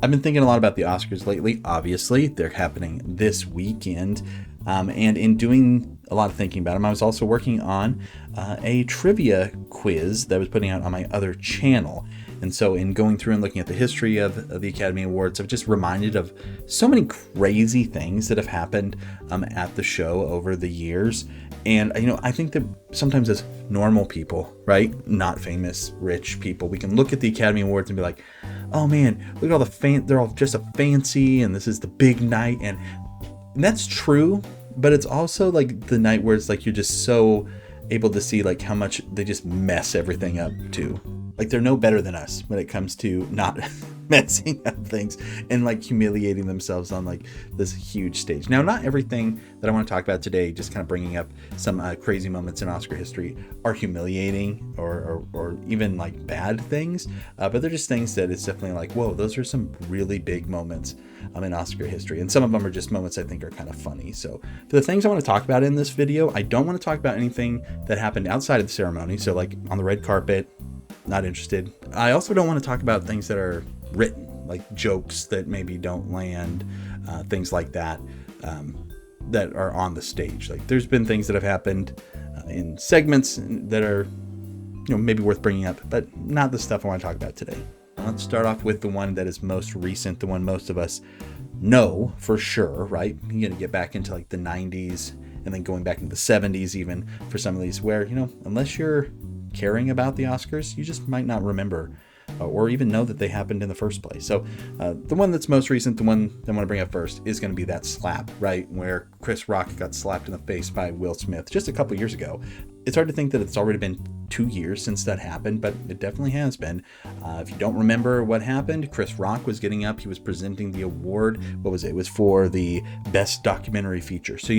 I've been thinking a lot about the Oscars lately. Obviously, they're happening this weekend. And in doing a lot of thinking about them, I was also working on a trivia quiz that I was putting out on my other channel. And so in going through and looking at the history of the Academy Awards, I've just reminded of so many crazy things that have happened at the show over the years. And, I think that sometimes as normal people, right, not famous, rich people, we can look at the Academy Awards and be like, oh man, look at all they're all just a fancy, and this is the big night. And that's true, but it's also like the night where it's like you're just so able to see like how much they just mess everything up too. Like they're no better than us when it comes to not messing up things and like humiliating themselves on like this huge stage. Now, not everything that I want to talk about today, just kind of bringing up some crazy moments in Oscar history, are humiliating or even like bad things, but they're just things that it's definitely like, whoa, those are some really big moments in Oscar history. And some of them are just moments I think are kind of funny. So for the things I want to talk about in this video, I don't want to talk about anything that happened outside of the ceremony. So like on the red carpet, not interested. I also don't want to talk about things that are written, like jokes that maybe don't land, things like that, that are on the stage. Like there's been things that have happened in segments that are, maybe worth bringing up, but not the stuff I want to talk about today. Let's start off with the one that is most recent, the one most of us know for sure, right? You're going to get back into like the 90s and then going back into the 70s even for some of these where, unless you're caring about the Oscars, you just might not remember or even know that they happened in the first place. So the one that's most recent, the one that I want to bring up first, is going to be that slap, right? Where Chris Rock got slapped in the face by Will Smith just a couple years ago. It's hard to think that it's already been 2 years since that happened, but it definitely has been. If you don't remember what happened, Chris Rock was getting up. He was presenting the award. What was it? It was for the Best Documentary Feature. So,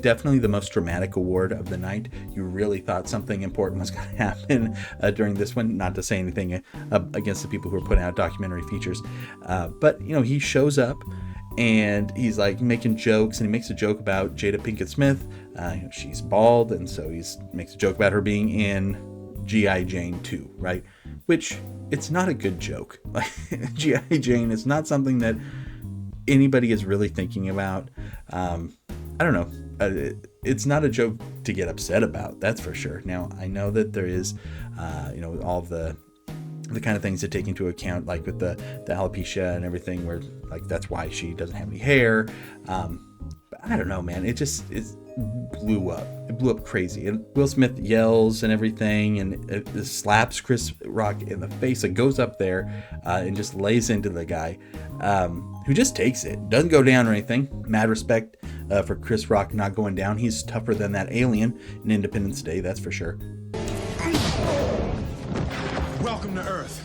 definitely the most dramatic award of the night. You really thought something important was going to happen during this one. Not to say anything against the people who are putting out documentary features. But, he shows up and he's like making jokes, and he makes a joke about Jada Pinkett Smith. She's bald, and so he makes a joke about her being in G.I. Jane 2, right? Which, it's not a good joke. Like, G.I. Jane is not something that anybody is really thinking about. I don't know. It's not a joke to get upset about, that's for sure. Now, I know that there is, all of the kind of things to take into account, like with the alopecia and everything, where like that's why she doesn't have any hair. But I don't know, man. It blew up. It blew up crazy. And Will Smith yells and everything, and it slaps Chris Rock in the face. It goes up there and just lays into the guy, who just takes it. Doesn't go down or anything. Mad respect for Chris Rock not going down. He's tougher than that alien in Independence Day, that's for sure. Welcome to Earth.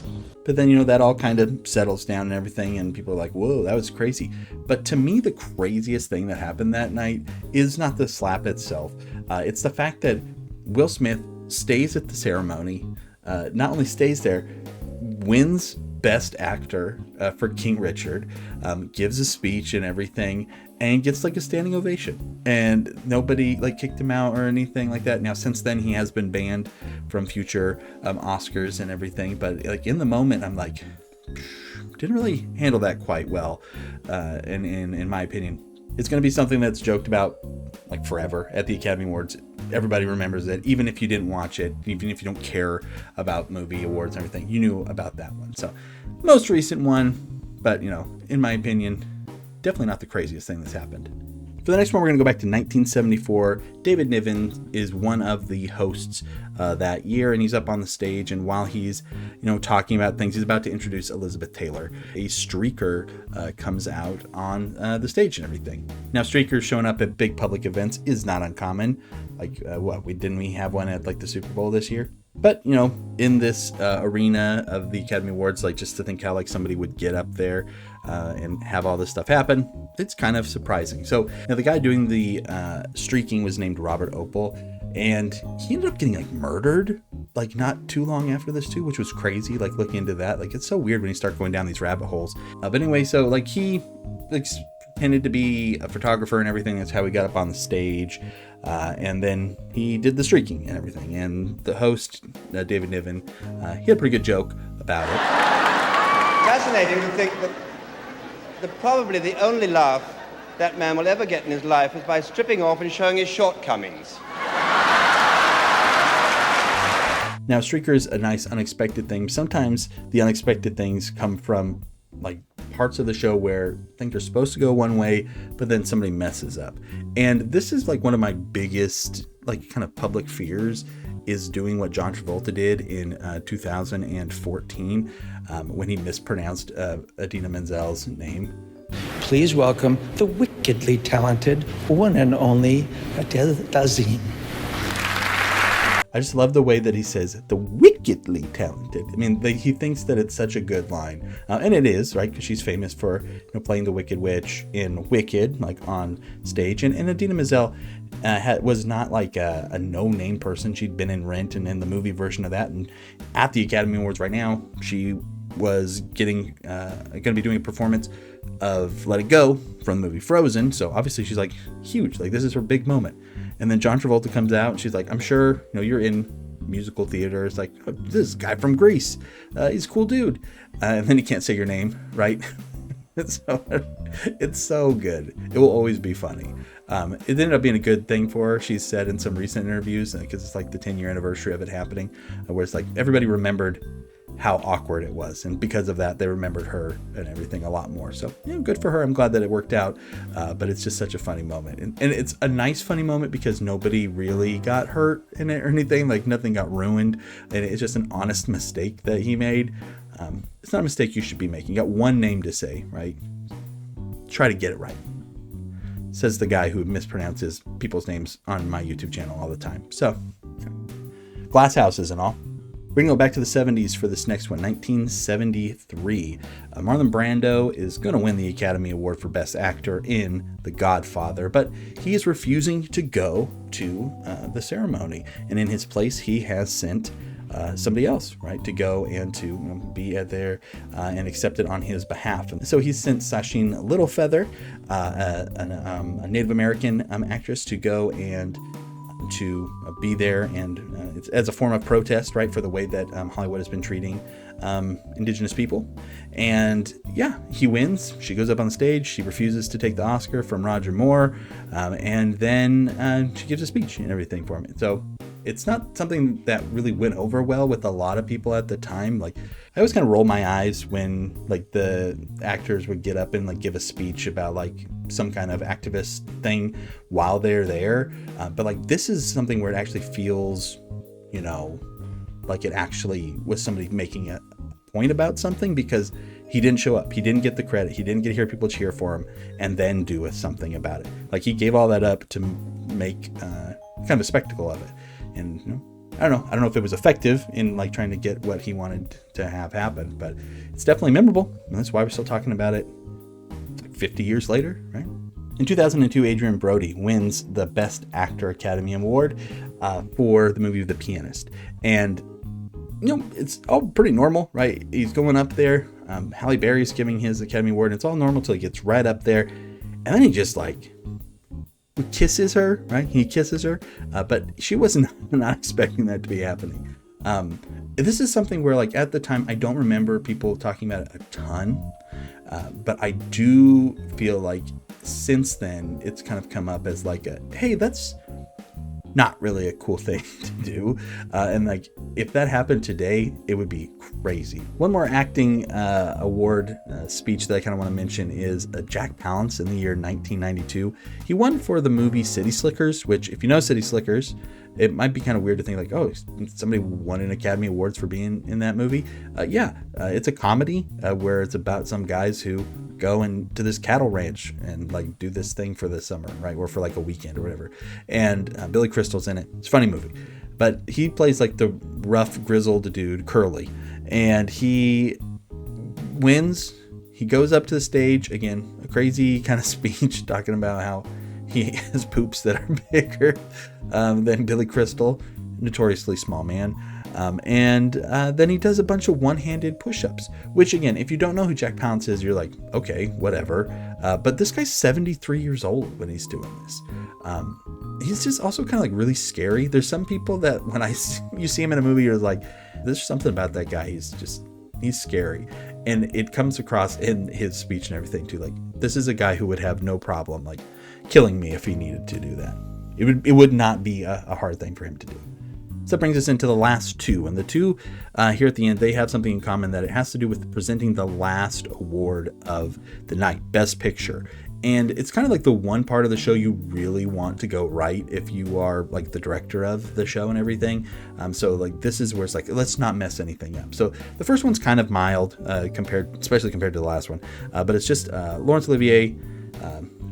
But then, that all kind of settles down and everything, and people are like, whoa, that was crazy. But to me, the craziest thing that happened that night is not the slap itself. It's the fact that Will Smith stays at the ceremony, not only stays there, wins Best Actor for King Richard, gives a speech and everything, and gets like a standing ovation, and nobody like kicked him out or anything like that. Now, since then, he has been banned from future Oscars and everything, but like in the moment, I'm like, didn't really handle that quite well. In my opinion, it's going to be something that's joked about like forever at the Academy Awards. Everybody remembers it, even if you didn't watch it, even if you don't care about movie awards and everything, you knew about that one. So, most recent one, but in my opinion, definitely not the craziest thing that's happened. For the next one, we're going to go back to 1974. David Niven is one of the hosts that year, and he's up on the stage, and while he's, talking about things, he's about to introduce Elizabeth Taylor. A streaker comes out on the stage and everything. Now, streakers showing up at big public events is not uncommon. Like, didn't we have one at like the Super Bowl this year? But, in this arena of the Academy Awards, like just to think how like somebody would get up there and have all this stuff happen, it's kind of surprising. So the guy doing the streaking was named Robert Opel, and he ended up getting like murdered like not too long after this too, which was crazy. Like looking into that, like it's so weird when you start going down these rabbit holes. But anyway, so like he pretended to be a photographer and everything. That's how he got up on the stage. And then he did the streaking and everything. And the host, David Niven, he had a pretty good joke about it. Fascinating to think that probably the only laugh that man will ever get in his life is by stripping off and showing his shortcomings. Now, streaker's a nice unexpected thing. Sometimes the unexpected things come from like parts of the show where things are supposed to go one way, but then somebody messes up. And this is like one of my biggest like kind of public fears, is doing what John Travolta did in 2014 when he mispronounced Idina Menzel's name. Please welcome the wickedly talented one and only Adele Dazeem. I just love the way that he says the wickedly talented. I mean, he thinks that it's such a good line, and it is, right? Because she's famous for playing the Wicked Witch in Wicked, like on stage. And Idina Menzel was not like a no-name person. She'd been in Rent and in the movie version of that. And at the Academy Awards right now, she was going to be doing a performance of Let It Go from the movie Frozen. So obviously she's like huge. Like this is her big moment. And then John Travolta comes out and she's like, I'm sure, you're in musical theater. It's like, oh, this guy from Greece. He's a cool dude. And then he can't say your name, right? It's so good. It will always be funny. It ended up being a good thing for her. She's said in some recent interviews, because it's like the 10-year anniversary of it happening, where it's like everybody remembered how awkward it was, and because of that they remembered her and everything a lot more. So good for her. I'm glad that it worked out, but it's just such a funny moment, and it's a nice funny moment because nobody really got hurt in it or anything, like nothing got ruined, and it's just an honest mistake that he made. It's not a mistake you should be making. You got one name to say, right? Try to get it right, says the guy who mispronounces people's names on my YouTube channel all the time. So glass houses and all. We're going to go back to the 70s for this next one, 1973. Marlon Brando is going to win the Academy Award for Best Actor in The Godfather, but he is refusing to go to the ceremony. And in his place, he has sent somebody else, right, to go and to be there and accept it on his behalf. And so he's sent Sacheen Littlefeather, a Native American actress, to go and to be there, and it's as a form of protest, right, for the way that Hollywood has been treating indigenous people. And yeah, he wins. She goes up on the stage. She refuses to take the Oscar from Roger Moore, and then she gives a speech and everything for him. So it's not something that really went over well with a lot of people at the time. Like, I always kind of roll my eyes when like the actors would get up and like give a speech about like some kind of activist thing while they're there. But like this is something where it actually feels, like it actually was somebody making a point about something, because he didn't show up. He didn't get the credit. He didn't get to hear people cheer for him and then do something about it. Like he gave all that up to make kind of a spectacle of it. And I don't know if it was effective in like trying to get what he wanted to have happen, but it's definitely memorable. And that's why we're still talking about it like 50 years later, right? In 2002, Adrien Brody wins the Best Actor Academy Award for the movie The Pianist. And, it's all pretty normal, right? He's going up there. Halle Berry's giving his Academy Award, and it's all normal till he gets right up there. And then he just like kisses her, right? He kisses her, but she was not expecting that to be happening. This is something where like at the time, I don't remember people talking about it a ton, but I do feel like since then it's kind of come up as like hey, that's not really a cool thing to do. And like if that happened today, it would be crazy. One more acting award speech that I kind of want to mention is Jack Palance in the year 1992. He won for the movie City Slickers, which if you know City Slickers, it might be kind of weird to think like, oh, somebody won an Academy Awards for being in that movie. It's a comedy where it's about some guys who go into this cattle ranch and like do this thing for the summer, right? Or for like a weekend or whatever. And Billy Crystal's in it. It's a funny movie. But he plays like the rough, grizzled dude, Curly. And he wins. He goes up to the stage, again, a crazy kind of speech talking about how he has poops that are bigger than Billy Crystal, notoriously small man. And then he does a bunch of one-handed push-ups, which again, if you don't know who Jack Palance is, you're like, okay, whatever. But this guy's 73 years old when he's doing this. He's just also kind of like really scary. There's some people that when you see him in a movie, you're like, there's something about that guy. He's scary. And it comes across in his speech and everything too. Like, this is a guy who would have no problem like killing me if he needed to do that. It would not be a hard thing for him to do. So that brings us into the last two. And the two here at the end, they have something in common, that it has to do with presenting the last award of the night, Best Picture. And it's kind of like the one part of the show you really want to go right if you are like the director of the show and everything. So like this is where it's like, let's not mess anything up. So the first one's kind of mild especially compared to the last one. But it's just Laurence Olivier,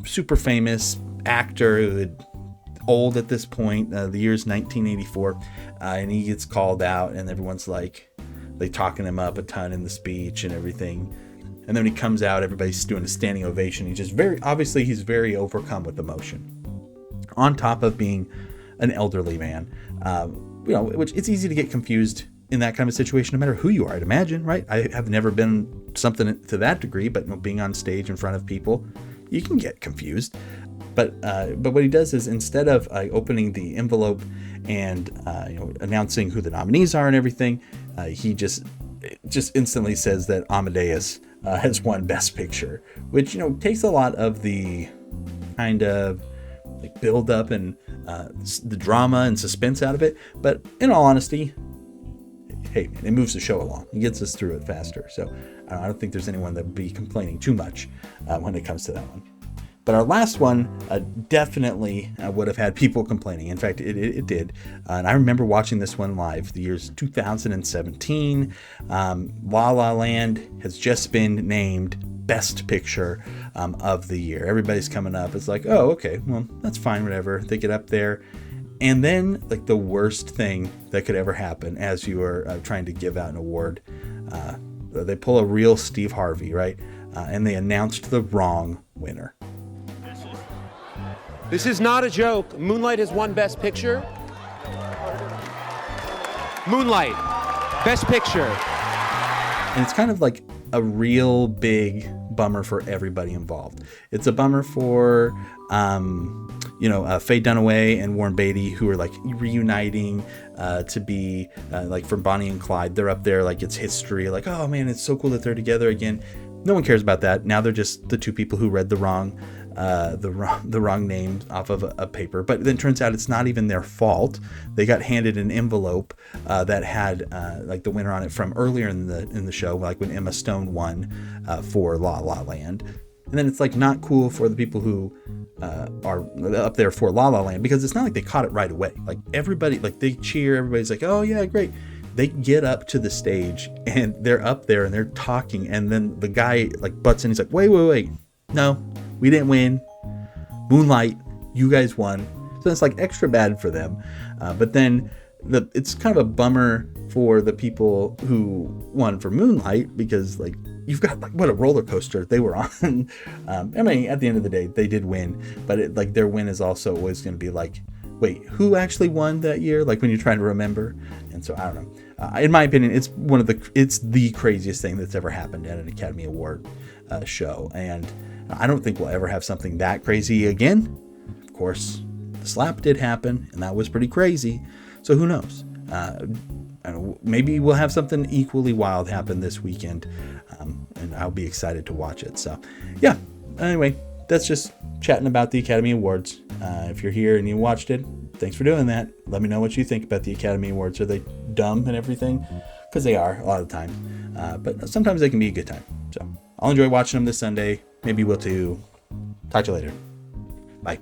super famous actor who had old at this point. The year's 1984, and he gets called out, and everyone's like talking him up a ton in the speech and everything. And then when he comes out, everybody's doing a standing ovation. He's just he's very overcome with emotion. On top of being an elderly man, which it's easy to get confused in that kind of situation, no matter who you are, I'd imagine, right? I have never been something to that degree, but being on stage in front of people, you can get confused. But what he does is, instead of opening the envelope and announcing who the nominees are and everything, he just instantly says that Amadeus has won Best Picture, which takes a lot of the kind of like build up and the drama and suspense out of it. But in all honesty, hey, it moves the show along. It gets us through it faster. So I don't think there's anyone that would be complaining too much when it comes to that one. But our last one definitely would have had people complaining. In fact, it did. And I remember watching this one live. The year's 2017. La La Land has just been named Best Picture of the year. Everybody's coming up. It's like, oh, okay, well, that's fine, whatever. They get up there. And then, like, the worst thing that could ever happen as you are trying to give out an award, they pull a real Steve Harvey, right? And they announced the wrong winner. This is not a joke. Moonlight has won Best Picture. Moonlight, Best Picture. And it's kind of like a real big bummer for everybody involved. It's a bummer for, Faye Dunaway and Warren Beatty, who are like reuniting to be like from Bonnie and Clyde. They're up there like it's history. Like, oh man, it's so cool that they're together again. No one cares about that. Now they're just the two people who read the wrong name off of a paper. But then turns out it's not even their fault. They got handed an envelope that had like the winner on it from earlier in the show, like when Emma Stone won for La La Land. And then it's like not cool for the people who are up there for La La Land, because it's not like they caught it right away. Like everybody, like they cheer, everybody's like, oh yeah, great. They get up to the stage and they're up there and they're talking, and then the guy like butts in. He's like, wait, no, we didn't win. Moonlight, you guys won. So it's like extra bad for them. But then it's kind of a bummer for the people who won for Moonlight, because like you've got like what a roller coaster they were on. I mean, at the end of the day, they did win, but like their win is also always going to be like, wait, who actually won that year? Like when you're trying to remember. And so I don't know. In my opinion, it's the craziest thing that's ever happened at an Academy Award show, and I don't think we'll ever have something that crazy again. Of course, the slap did happen, and that was pretty crazy. So who knows? Maybe we'll have something equally wild happen this weekend, and I'll be excited to watch it. So, yeah. Anyway, that's just chatting about the Academy Awards. If you're here and you watched it, thanks for doing that. Let me know what you think about the Academy Awards. Are they dumb and everything? Because they are a lot of the time. But sometimes they can be a good time. So I'll enjoy watching them this Sunday. Maybe we'll too. Talk to you later. Bye.